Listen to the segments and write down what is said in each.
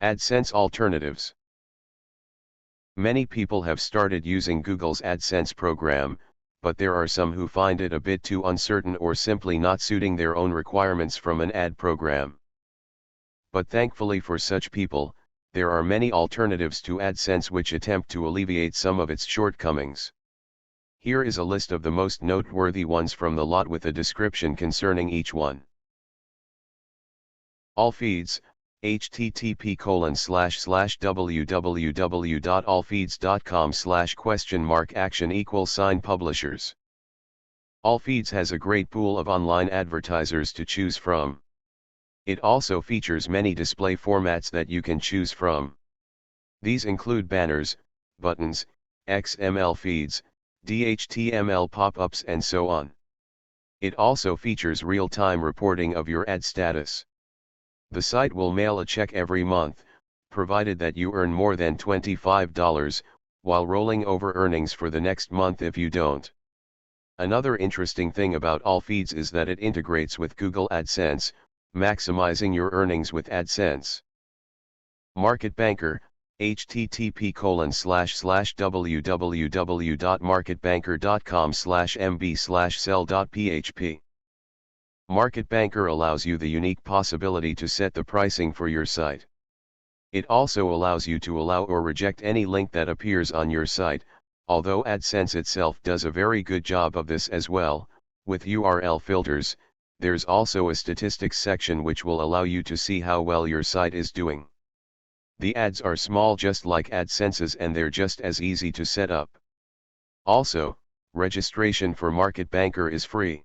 AdSense alternatives. Many people have started using Google's AdSense program, but there are some who find it a bit too uncertain or simply not suiting their own requirements from an ad program. But thankfully for such people, there are many alternatives to AdSense which attempt to alleviate some of its shortcomings. Here is a list of the most noteworthy ones from the lot with a description concerning each one. AllFeeds, http://www.allfeeds.com/?action publishers. AllFeeds has a great pool of online advertisers to choose from. It also features many display formats that you can choose from. These include banners, buttons, XML feeds, DHTML pop-ups and so on. It also features real-time reporting of your ad status. The site will mail a check every month, provided that you earn more than $25, while rolling over earnings for the next month if you don't. Another interesting thing about AllFeeds is that it integrates with Google AdSense, maximizing your earnings with AdSense. MarketBanker, http://www.marketbanker.com/mb/sell.php. MarketBanker allows you the unique possibility to set the pricing for your site. It also allows you to allow or reject any link that appears on your site, although AdSense itself does a very good job of this as well. With URL filters, there's also a statistics section which will allow you to see how well your site is doing. The ads are small just like AdSense's and they're just as easy to set up. Also, registration for MarketBanker is free.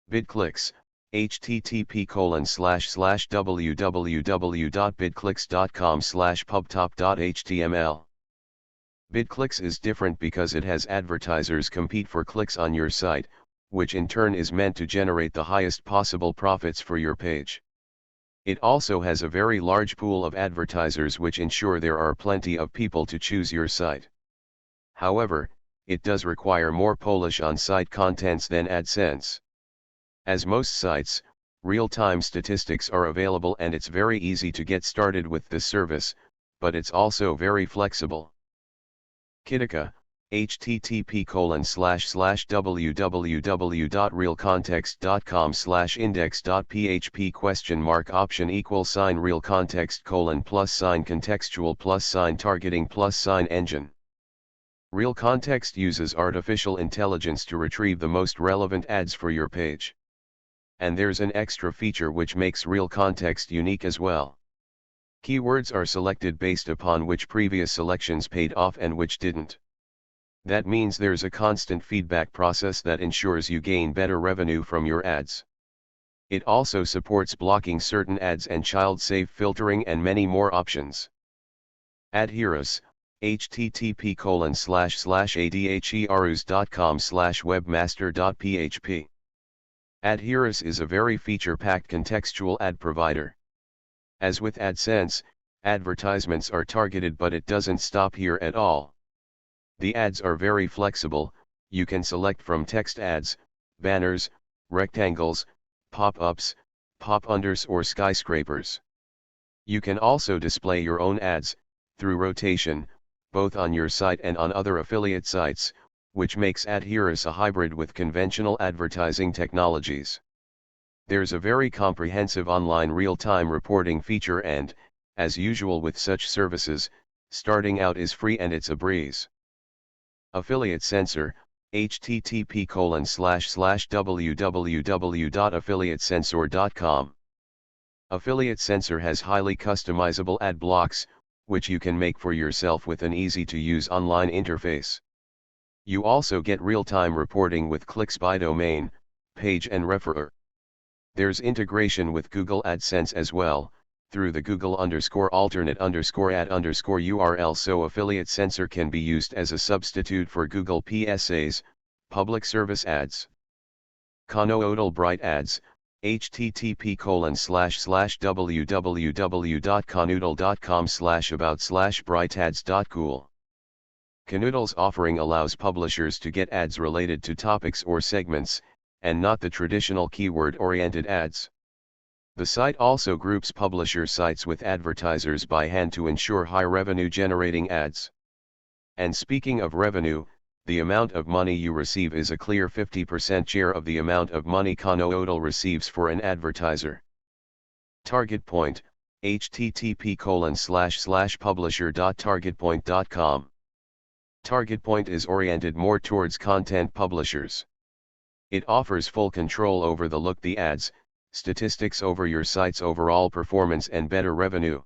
BidClix, http://www.bidclix.com/pubtop.html. BidClix is different because it has advertisers compete for clicks on your site, which in turn is meant to generate the highest possible profits for your page. It also has a very large pool of advertisers which ensure there are plenty of people to choose your site. However, it does require more polish on site contents than AdSense. As most sites, real-time statistics are available and it's very easy to get started with this service, but it's also very flexible. Chitika, http://www.realcontext.com/index.php?option=real context: +contextual +targeting +engine. Real Context uses artificial intelligence to retrieve the most relevant ads for your page. And there's an extra feature which makes Real Context unique as well. Keywords are selected based upon which previous selections paid off and which didn't. That means there's a constant feedback process that ensures you gain better revenue from your ads. It also supports blocking certain ads and child-safe filtering and many more options. AdHearus, http://adhearus.com/webmaster.php. AdHearus is a very feature-packed contextual ad provider. As with AdSense, advertisements are targeted, but it doesn't stop here at all. The ads are very flexible. You can select from text ads, banners, rectangles, pop-ups, pop-unders or skyscrapers. You can also display your own ads, through rotation, both on your site and on other affiliate sites, which makes AdHearus a hybrid with conventional advertising technologies. There's a very comprehensive online real-time reporting feature and, as usual with such services, starting out is free and it's a breeze. Affiliate Sensor, http://www.affiliatesensor.com. Affiliate Sensor has highly customizable ad blocks, which you can make for yourself with an easy-to-use online interface. You also get real-time reporting with clicks by domain, page and referrer. There's integration with Google AdSense as well, through the Google_alternate_ad_URL, so Affiliate Sensor can be used as a substitute for Google PSAs, public service ads. Kanoodle Bright Ads, http://www.kanoodle.com/about/brightAds.cool. Kanoodle's offering allows publishers to get ads related to topics or segments, and not the traditional keyword-oriented ads. The site also groups publisher sites with advertisers by hand to ensure high revenue generating ads. And speaking of revenue, the amount of money you receive is a clear 50% share of the amount of money Kanoodle receives for an advertiser. TargetPoint, http://publisher.targetpoint.com. TargetPoint is oriented more towards content publishers. It offers full control over the look the ads, statistics over your site's overall performance and better revenue.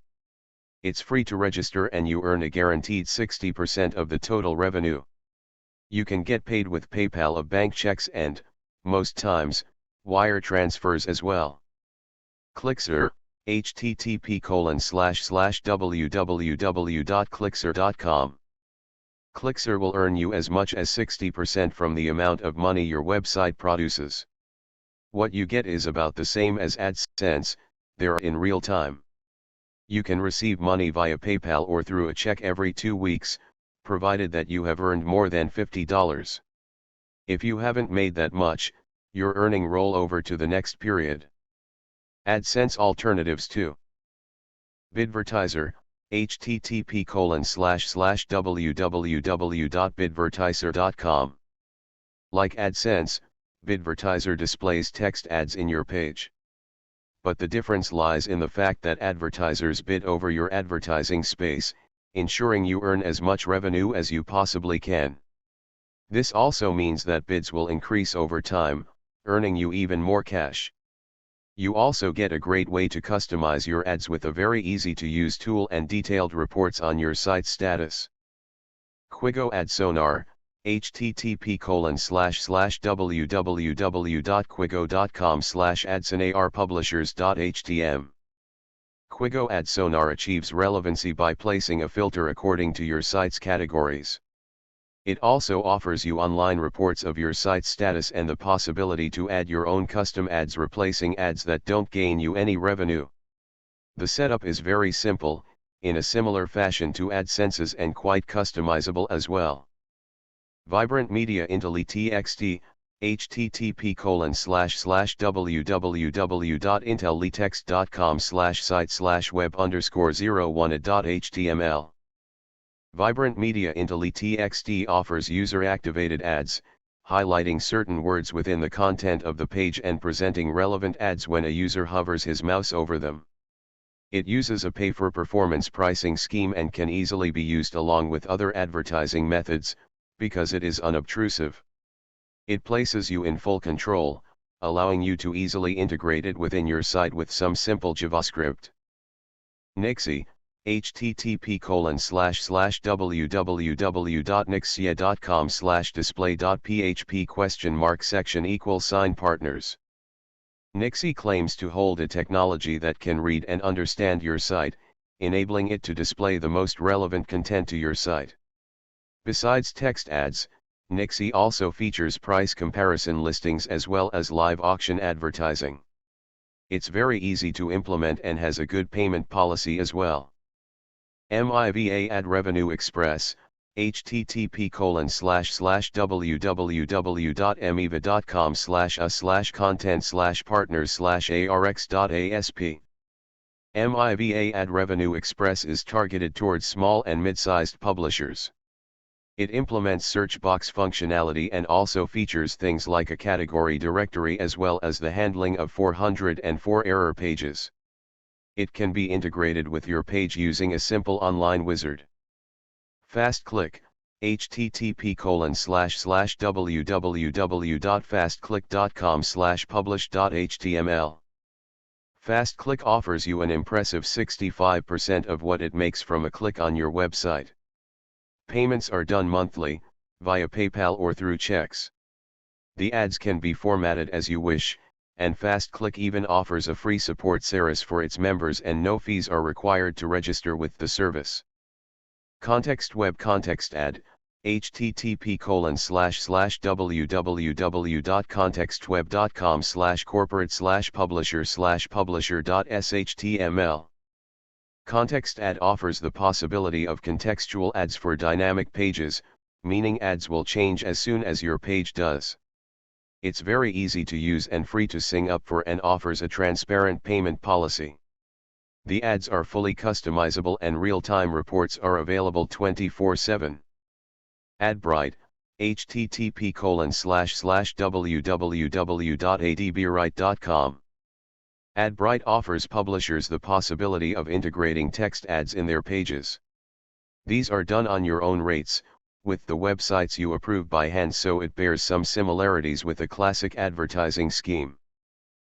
It's free to register and you earn a guaranteed 60% of the total revenue. You can get paid with PayPal of bank checks and, most times, wire transfers as well. Clicksor, http://www.clicksor.com. Clicksor will earn you as much as 60% from the amount of money your website produces. What you get is about the same as AdSense, they're in real time. You can receive money via PayPal or through a check every 2 weeks, provided that you have earned more than $50. If you haven't made that much, your earning roll over to the next period. AdSense alternatives to Bidvertiser, http://www.bidvertiser.com. Like AdSense, Bidvertiser displays text ads in your page. But the difference lies in the fact that advertisers bid over your advertising space, ensuring you earn as much revenue as you possibly can. This also means that bids will increase over time, earning you even more cash. You also get a great way to customize your ads with a very easy-to-use tool and detailed reports on your site's status. Quigo AdSonar, http://www.quigo.com/adsonarpublishers.htm. Quigo AdSonar achieves relevancy by placing a filter according to your site's categories. It also offers you online reports of your site's status and the possibility to add your own custom ads replacing ads that don't gain you any revenue. The setup is very simple, in a similar fashion to AdSense's and quite customizable as well. Vibrant Media IntelliTXT, http://www.intellitxt.com/site/web_01.html. Vibrant Media IntelliTXT offers user-activated ads, highlighting certain words within the content of the page and presenting relevant ads when a user hovers his mouse over them. It uses a pay-for-performance pricing scheme and can easily be used along with other advertising methods, because it is unobtrusive. It places you in full control, allowing you to easily integrate it within your site with some simple JavaScript. Nixie, http://www.nixie.com/display.php ? Nixie claims to hold a technology that can read and understand your site, enabling it to display the most relevant content to your site. Besides text ads, Nixie also features price comparison listings as well as live auction advertising. It's very easy to implement and has a good payment policy as well. MIVA Ad Revenue Express, http://www.miva.com/a/content/partners/arx.asp. MIVA Ad Revenue Express is targeted towards small and mid-sized publishers. It implements search box functionality and also features things like a category directory as well as the handling of 404 error pages. It can be integrated with your page using a simple online wizard. Fastclick, http://www.fastclick.com/publish.html. Fastclick offers you an impressive 65% of what it makes from a click on your website. Payments are done monthly, via PayPal or through checks. The ads can be formatted as you wish, and Fastclick even offers a free support service for its members and no fees are required to register with the service. contextWeb Context Ad, http://www.contextweb.com/corporate/publisher/publisher.html. Context Ad offers the possibility of contextual ads for dynamic pages, meaning ads will change as soon as your page does. It's very easy to use and free to sign up for and offers a transparent payment policy. The ads are fully customizable and real-time reports are available 24/7. AdBrite, http://www.adbrite.com. AdBrite offers publishers the possibility of integrating text ads in their pages. These are done on your own rates, with the websites you approve by hand, so it bears some similarities with a classic advertising scheme.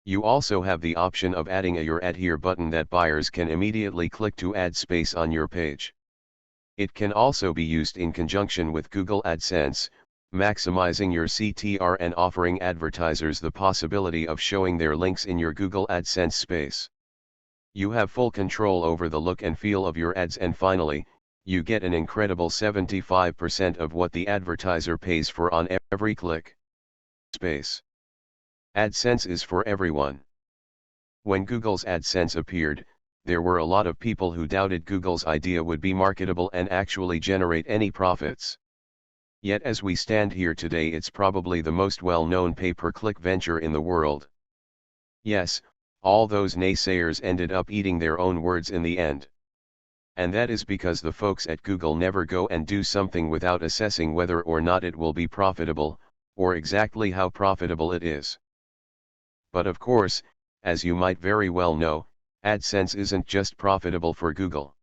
You also have the option of adding a Your Ad Here button that buyers can immediately click to add space on your page. It can also be used in conjunction with Google AdSense, maximizing your CTR and offering advertisers the possibility of showing their links in your Google AdSense space. You have full control over the look and feel of your ads, and finally, you get an incredible 75% of what the advertiser pays for on every click. Space. AdSense is for everyone. When Google's AdSense appeared, there were a lot of people who doubted Google's idea would be marketable and actually generate any profits. Yet as we stand here today, it's probably the most well-known pay-per-click venture in the world. Yes, all those naysayers ended up eating their own words in the end. And that is because the folks at Google never go and do something without assessing whether or not it will be profitable, or exactly how profitable it is. But of course, as you might very well know, AdSense isn't just profitable for Google.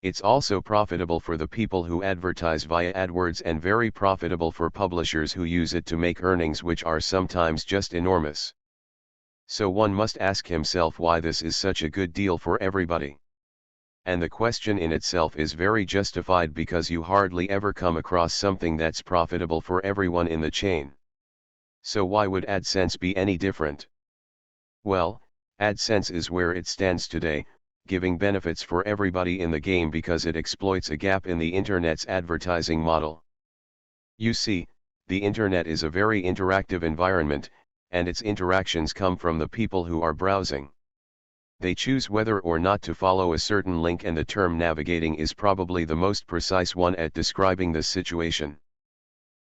It's also profitable for the people who advertise via AdWords, and very profitable for publishers who use it to make earnings, which are sometimes just enormous. So one must ask himself why this is such a good deal for everybody. And the question in itself is very justified, because you hardly ever come across something that's profitable for everyone in the chain. So why would AdSense be any different? Well, AdSense is where it stands today, giving benefits for everybody in the game because it exploits a gap in the internet's advertising model. You see, the internet is a very interactive environment, and its interactions come from the people who are browsing. They choose whether or not to follow a certain link, and the term navigating is probably the most precise one at describing this situation.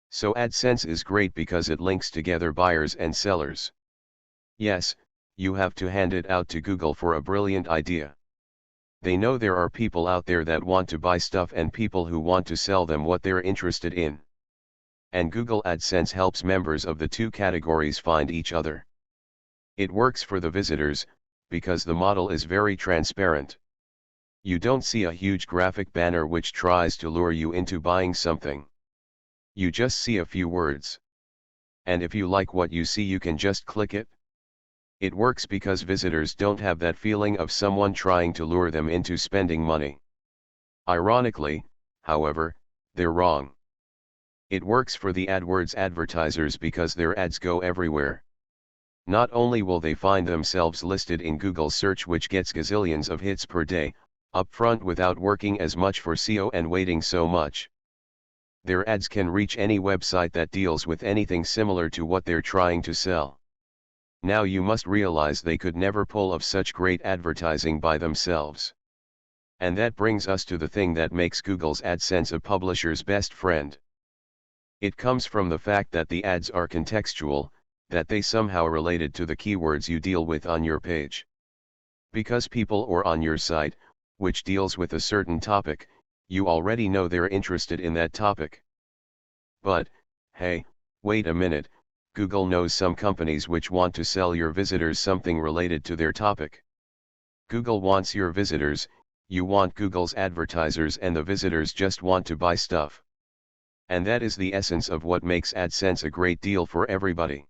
So AdSense is great because it links together buyers and sellers. Yes, you have to hand it out to Google for a brilliant idea. They know there are people out there that want to buy stuff and people who want to sell them what they're interested in. And Google AdSense helps members of the two categories find each other. It works for the visitors, because the model is very transparent. You don't see a huge graphic banner which tries to lure you into buying something. You just see a few words. And if you like what you see, you can just click it. It works because visitors don't have that feeling of someone trying to lure them into spending money. Ironically, however, they're wrong. It works for the AdWords advertisers because their ads go everywhere. Not only will they find themselves listed in Google search, which gets gazillions of hits per day, upfront without working as much for SEO and waiting so much. Their ads can reach any website that deals with anything similar to what they're trying to sell. Now you must realize they could never pull off such great advertising by themselves. And that brings us to the thing that makes Google's AdSense a publisher's best friend. It comes from the fact that the ads are contextual, that they somehow related to the keywords you deal with on your page. Because people or on your site, which deals with a certain topic, you already know they're interested in that topic. But, hey, wait a minute, Google knows some companies which want to sell your visitors something related to their topic. Google wants your visitors, you want Google's advertisers, and the visitors just want to buy stuff. And that is the essence of what makes AdSense a great deal for everybody.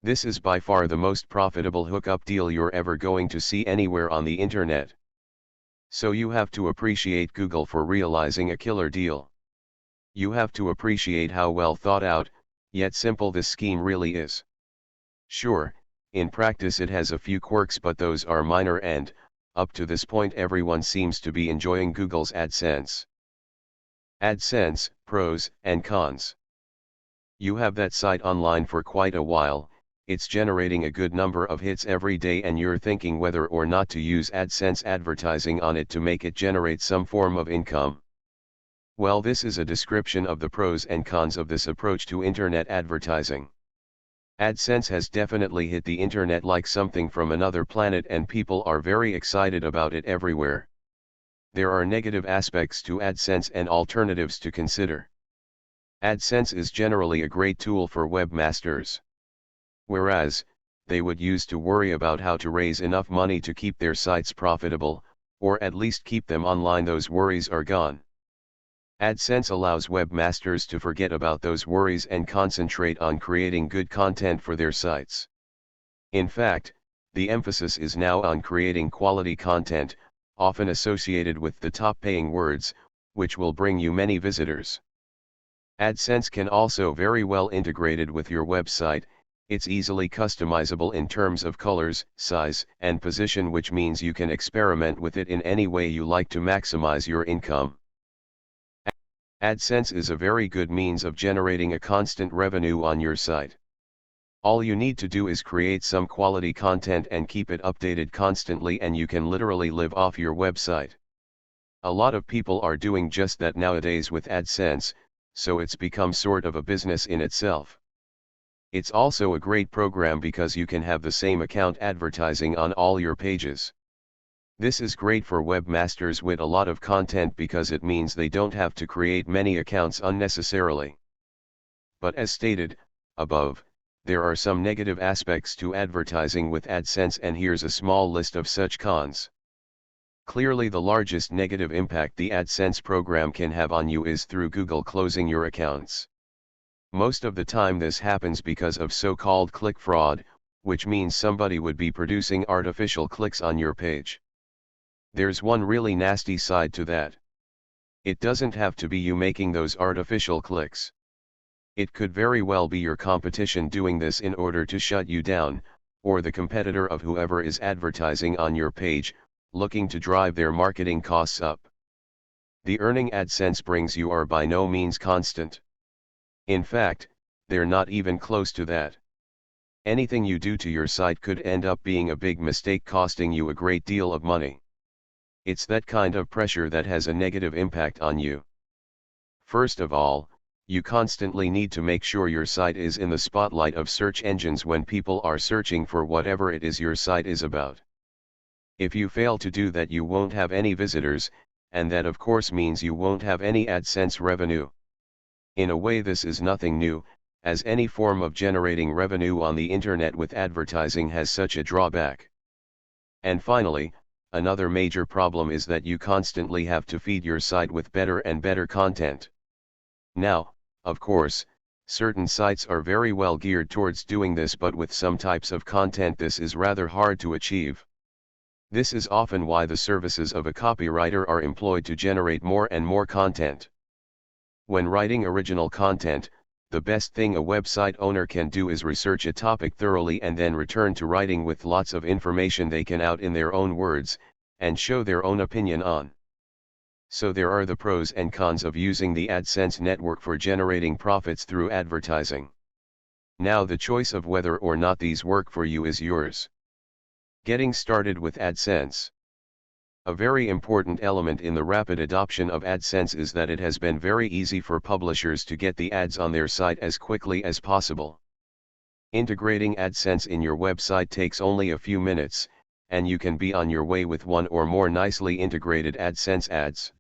This is by far the most profitable hookup deal you're ever going to see anywhere on the internet. So you have to appreciate Google for realizing a killer deal. You have to appreciate how well thought out, yet simple this scheme really is. Sure, in practice it has a few quirks, but those are minor, and, up to this point, everyone seems to be enjoying Google's AdSense. AdSense, pros and cons. You have that site online for quite a while, it's generating a good number of hits every day, and you're thinking whether or not to use AdSense advertising on it to make it generate some form of income. Well, this is a description of the pros and cons of this approach to internet advertising. AdSense has definitely hit the internet like something from another planet, and people are very excited about it everywhere. There are negative aspects to AdSense and alternatives to consider. AdSense is generally a great tool for webmasters. Whereas, they would use to worry about how to raise enough money to keep their sites profitable, or at least keep them online, those worries are gone. AdSense allows webmasters to forget about those worries and concentrate on creating good content for their sites. In fact, the emphasis is now on creating quality content, often associated with the top-paying words, which will bring you many visitors. AdSense can also very well integrated with your website. It's easily customizable in terms of colors, size, and position, which means you can experiment with it in any way you like to maximize your income. AdSense is a very good means of generating a constant revenue on your site. All you need to do is create some quality content and keep it updated constantly, and you can literally live off your website. A lot of people are doing just that nowadays with AdSense, so it's become sort of a business in itself. It's also a great program because you can have the same account advertising on all your pages. This is great for webmasters with a lot of content because it means they don't have to create many accounts unnecessarily. But as stated above, there are some negative aspects to advertising with AdSense, and here's a small list of such cons. Clearly, the largest negative impact the AdSense program can have on you is through Google closing your accounts. Most of the time this happens because of so-called click fraud, which means somebody would be producing artificial clicks on your page. There's one really nasty side to that. It doesn't have to be you making those artificial clicks. It could very well be your competition doing this in order to shut you down, or the competitor of whoever is advertising on your page, looking to drive their marketing costs up. The earning AdSense brings you are by no means constant. In fact, they're not even close to that. Anything you do to your site could end up being a big mistake, costing you a great deal of money. It's that kind of pressure that has a negative impact on you. First of all, you constantly need to make sure your site is in the spotlight of search engines when people are searching for whatever it is your site is about. If you fail to do that, you won't have any visitors, and that of course means you won't have any AdSense revenue. In a way, this is nothing new, as any form of generating revenue on the internet with advertising has such a drawback. And finally, another major problem is that you constantly have to feed your site with better and better content. Now, of course, certain sites are very well geared towards doing this, but with some types of content this is rather hard to achieve. This is often why the services of a copywriter are employed to generate more and more content. When writing original content, the best thing a website owner can do is research a topic thoroughly and then return to writing with lots of information they can out in their own words, and show their own opinion on. So there are the pros and cons of using the AdSense network for generating profits through advertising. Now the choice of whether or not these work for you is yours. Getting started with AdSense. A very important element in the rapid adoption of AdSense is that it has been very easy for publishers to get the ads on their site as quickly as possible. Integrating AdSense in your website takes only a few minutes, and you can be on your way with one or more nicely integrated AdSense ads.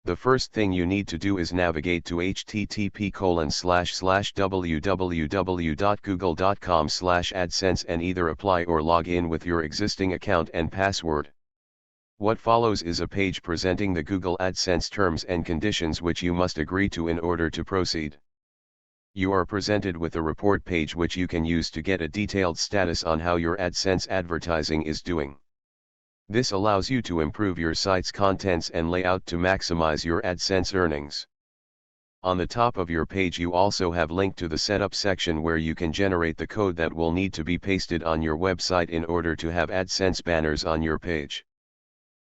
The first thing you need to do is navigate to http://www.google.com/AdSense and either apply or log in with your existing account and password. What follows is a page presenting the Google AdSense terms and conditions which you must agree to in order to proceed. You are presented with a report page which you can use to get a detailed status on how your AdSense advertising is doing. This allows you to improve your site's contents and layout to maximize your AdSense earnings. On the top of your page you also have link to the setup section where you can generate the code that will need to be pasted on your website in order to have AdSense banners on your page.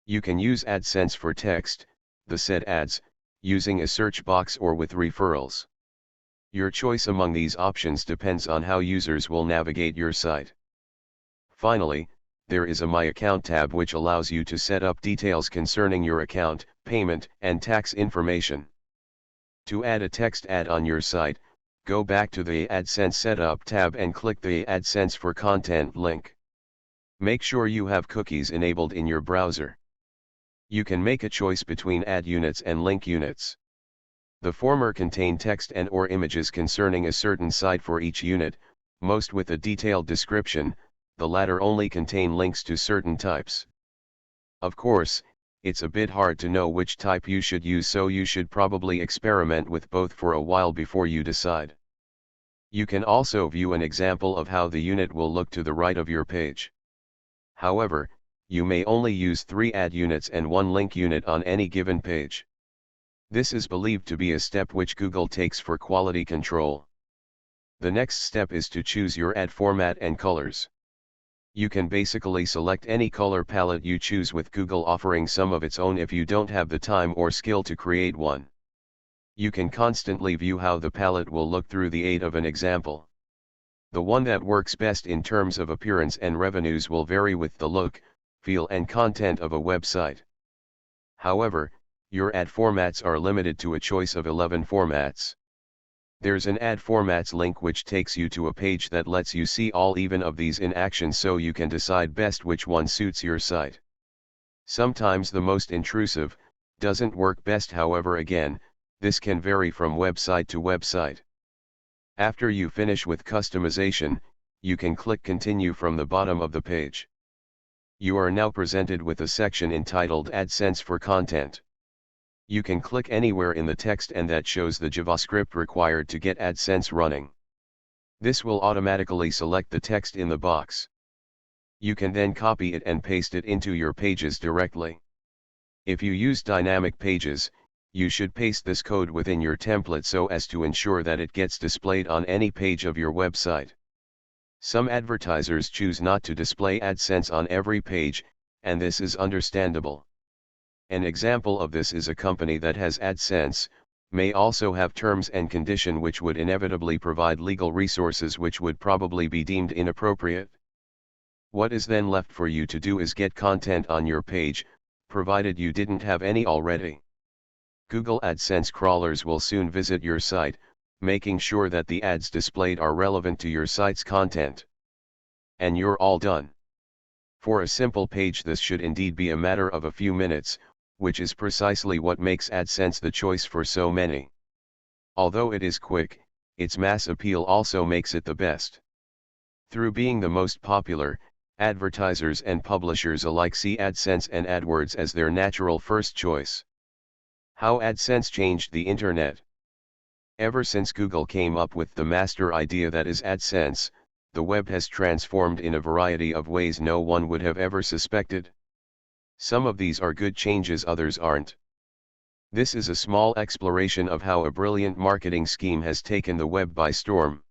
You can use AdSense for text, the said ads, using a search box or with referrals. Your choice among these options depends on how users will navigate your site. Finally, there is a My Account tab which allows you to set up details concerning your account, payment, and tax information. To add a text ad on your site, Go back to the AdSense Setup tab and click the AdSense for Content link. Make sure you have cookies enabled in your browser. You can make a choice between ad units and link units. The former contain text and/or images concerning a certain site for each unit, most with a detailed description, the latter only contain links to certain types. Of course, it's a bit hard to know which type you should use, so you should probably experiment with both for a while before you decide. You can also view an example of how the unit will look to the right of your page. However, you may only use 3 ad units and 1 link unit on any given page. This is believed to be a step which Google takes for quality control. The next step is to choose your ad format and colors. You can basically select any color palette you choose, with Google offering some of its own if you don't have the time or skill to create one. You can constantly view how the palette will look through the aid of an example. The one that works best in terms of appearance and revenues will vary with the look, feel and content of a website. However, your ad formats are limited to a choice of 11 formats. There's an ad formats link which takes you to a page that lets you see all 11 of these in action, so you can decide best which one suits your site. Sometimes the most intrusive doesn't work best, however again, this can vary from website to website. After you finish with customization, you can click Continue from the bottom of the page. You are now presented with a section entitled AdSense for Content. You can click anywhere in the text and that shows the JavaScript required to get AdSense running. This will automatically select the text in the box. You can then copy it and paste it into your pages directly. If you use dynamic pages, you should paste this code within your template so as to ensure that it gets displayed on any page of your website. Some advertisers choose not to display AdSense on every page, and this is understandable. An example of this is a company that has AdSense, may also have terms and conditions which would inevitably provide legal resources which would probably be deemed inappropriate. What is then left for you to do is get content on your page, provided you didn't have any already. Google AdSense crawlers will soon visit your site, making sure that the ads displayed are relevant to your site's content. And you're all done. For a simple page, this should indeed be a matter of a few minutes, which is precisely what makes AdSense the choice for so many. Although it is quick, its mass appeal also makes it the best. Through being the most popular, advertisers and publishers alike see AdSense and AdWords as their natural first choice. How AdSense changed the internet. Ever since Google came up with the master idea that is AdSense, the web has transformed in a variety of ways no one would have ever suspected. Some of these are good changes, others aren't. This is a small exploration of how a brilliant marketing scheme has taken the web by storm.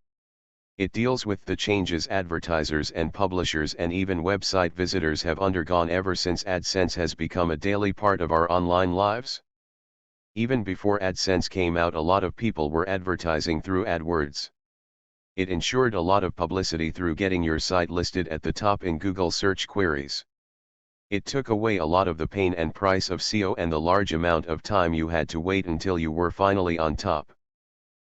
It deals with the changes advertisers and publishers and even website visitors have undergone ever since AdSense has become a daily part of our online lives. Even before AdSense came out, a lot of people were advertising through AdWords. It ensured a lot of publicity through getting your site listed at the top in Google search queries. It took away a lot of the pain and price of SEO and the large amount of time you had to wait until you were finally on top.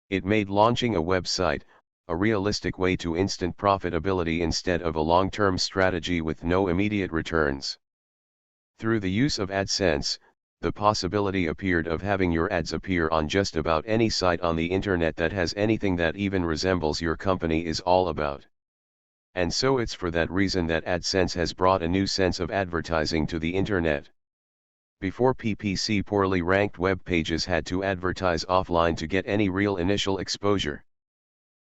It made launching a website a realistic way to instant profitability instead of a long-term strategy with no immediate returns. Through the use of AdSense, the possibility appeared of having your ads appear on just about any site on the internet that has anything that even resembles your company is all about. And so it's for that reason that AdSense has brought a new sense of advertising to the internet. Before PPC, poorly ranked web pages had to advertise offline to get any real initial exposure.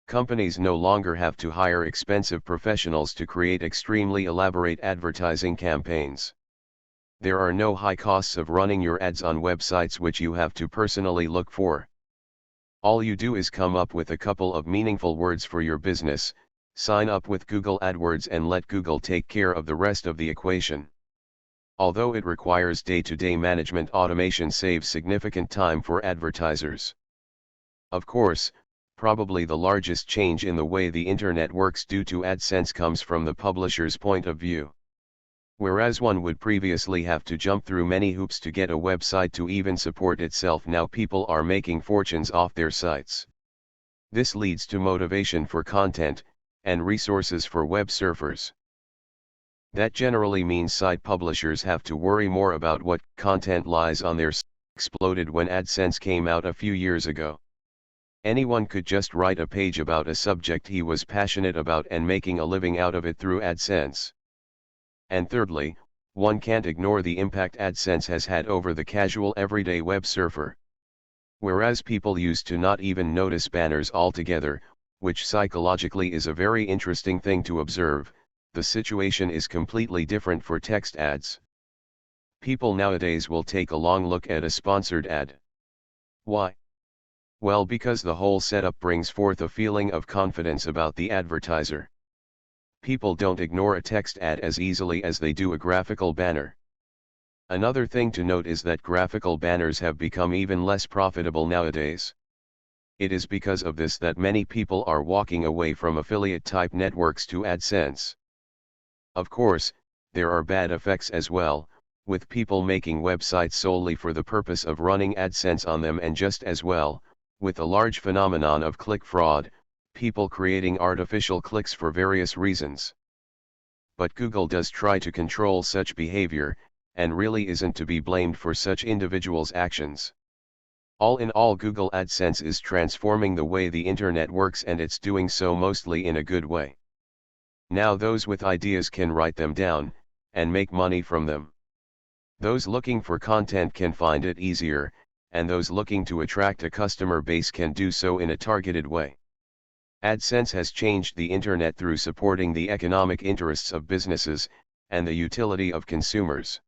Companies no longer have to hire expensive professionals to create extremely elaborate advertising campaigns. There are no high costs of running your ads on websites which you have to personally look for. All you do is come up with a couple of meaningful words for your business, sign up with Google AdWords and let Google take care of the rest of the equation. Although it requires day-to-day management, automation saves significant time for advertisers. Of course, probably the largest change in the way the internet works due to AdSense comes from the publisher's point of view. Whereas one would previously have to jump through many hoops to get a website to even support itself, now people are making fortunes off their sites. This leads to motivation for content, and resources for web surfers. That generally means site publishers have to worry more about what content lies on their site. Exploded when AdSense came out a few years ago. Anyone could just write a page about a subject he was passionate about and making a living out of it through AdSense. And thirdly, one can't ignore the impact AdSense has had over the casual everyday web surfer. Whereas people used to not even notice banners altogether, which psychologically is a very interesting thing to observe, the situation is completely different for text ads. People nowadays will take a long look at a sponsored ad. Why? Well, because the whole setup brings forth a feeling of confidence about the advertiser. People don't ignore a text ad as easily as they do a graphical banner. Another thing to note is that graphical banners have become even less profitable nowadays. It is because of this that many people are walking away from affiliate-type networks to AdSense. Of course, there are bad effects as well, with people making websites solely for the purpose of running AdSense on them, and just as well, with a large phenomenon of click fraud, people creating artificial clicks for various reasons. But Google does try to control such behavior, and really isn't to be blamed for such individuals' actions. All in all, Google AdSense is transforming the way the internet works, and it's doing so mostly in a good way. Now those with ideas can write them down, and make money from them. Those looking for content can find it easier, and those looking to attract a customer base can do so in a targeted way. AdSense has changed the internet through supporting the economic interests of businesses, and the utility of consumers.